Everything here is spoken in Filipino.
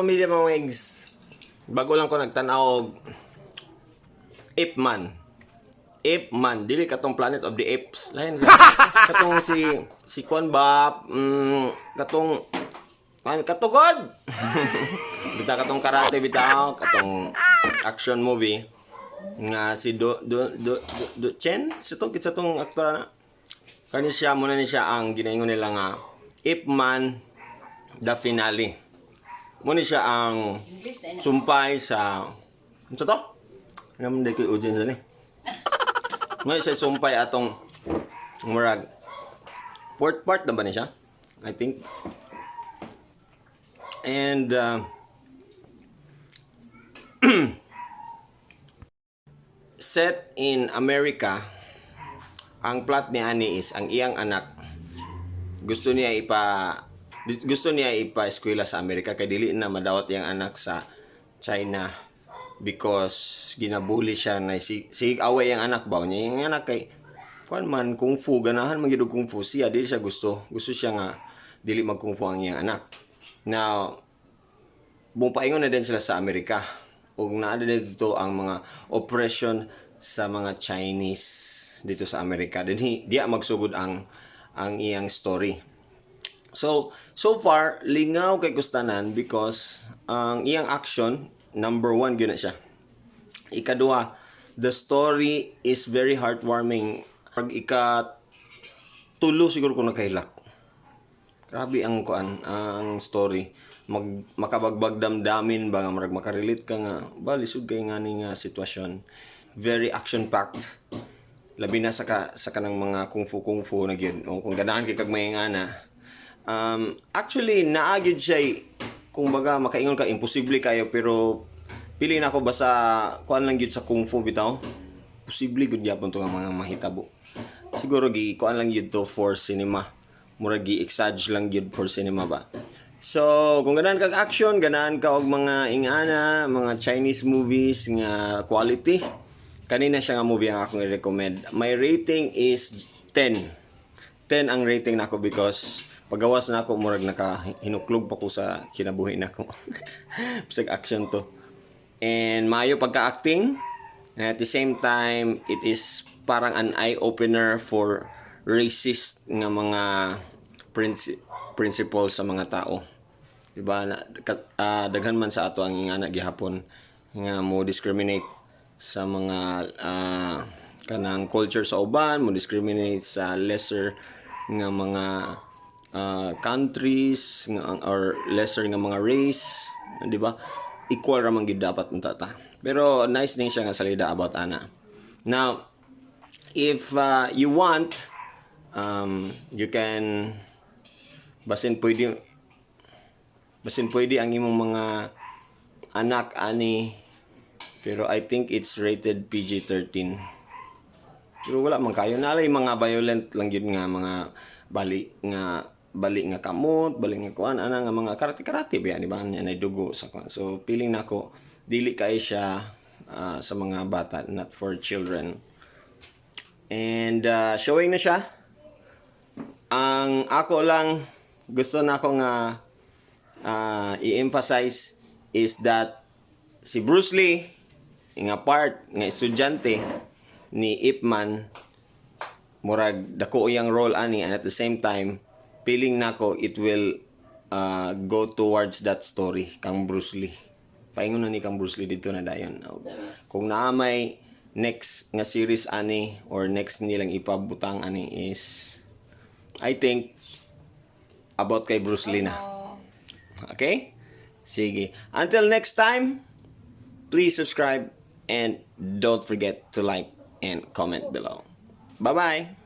pamilya mga wigs, bago lang ko nagtanaw og Ip Man. Ip Man, dili katong Planet of the Apes. Lain lang. Katong si Kwan ba, katong katugod. Bita katong karate bitaw, katong action movie nga si Do Chen, sa tong aktor na. Kani siya muna ni siya ang ginaingon nila nga Ip Man the finale. Muna siya ang sumpay sa ano to? Naman day ko audience ni. Muna siya sumpay atong murag fourth part na ba ni siya? I think. And set in America, ang plot ni Ani is ang iyang anak gusto niya ipa-eskwela sa Amerika kay dili na madawat iyang anak sa China because ginabuli siya na si away ang anak ba niya yung anak kay kuan man kung fu ganahan magid kung fu siya dili siya gusto siya nga dili mag kung fu ang iyang anak. Now bumpaingon na din sila sa Amerika ug naa din dito ang mga oppression sa mga Chinese dito sa Amerika din diya magsugod ang iyang story. So far lingaw kay kustanan because ang iyang action number 1 gyud na siya. Ikaduha, the story is very heartwarming. Pag tulo siguro ko nakahilak. Grabe ang ang story. Makabagbag damdamin ba nga marag makarelate ka nga lisod kay ngani nga sitwasyon. Very action packed. Labi na sa kanang mga kung fu na gyud o kung ganahan kay kag mayengana. Actually naagid siya kung baga makaingon ka imposible kayo pero pili na ako basta kuan lang gyud sa kung fu bitaw. Posible gud gyapon to nga mga mahitabo. Siguro gi kuan lang gyud to for cinema. Murag gi-exage lang gyud for cinema ba. So, kung ganahan kag action, ganahan ka og mga ingana, mga Chinese movies nga quality, kanina siya nga movie ang akong i-recommend. My rating is 10. 10 ang rating nako because pagawas na ako murag nakahinuklog pa ko sa kinabuhi nako. Bisag action to. And maayo pagka-acting. At the same time, it is parang an eye-opener for racist nga mga principles sa mga tao. Diba? Daghan man sa ato ang ingana gihapon nga mo discriminate sa mga kanang culture sa uban, mo discriminate sa lesser nga mga countries or lesser nga mga race, di ba? Equal ra man gid dapat unta ta. Pero nice din siya nga salida about ana. Now, if you want, you can basin pwede ang imong mga anak ani pero I think it's rated PG-13. Pero wala man kayo nalay mga violent lang yun nga mga bali nga kamot, bali nga kuan ana nga mga karate ba di ba na dugo sa kuan. So feeling nako dili kay siya sa mga bata, not for children. And showing na siya. Ang ako lang gusto na ako nga i-emphasize is that si Bruce Lee nga part nga estudyante ni Ip Man murag dako iyang role ani and at the same time feeling nako it will go towards that story kang Bruce Lee. Paingon na ni kang Bruce Lee dito na dayon. Kung naamay next nga series ani or next nilang ipabutang ani is I think about kay Bruce Lee na. Okay? Sige. Until next time, please subscribe and don't forget to like and comment below. Bye-bye!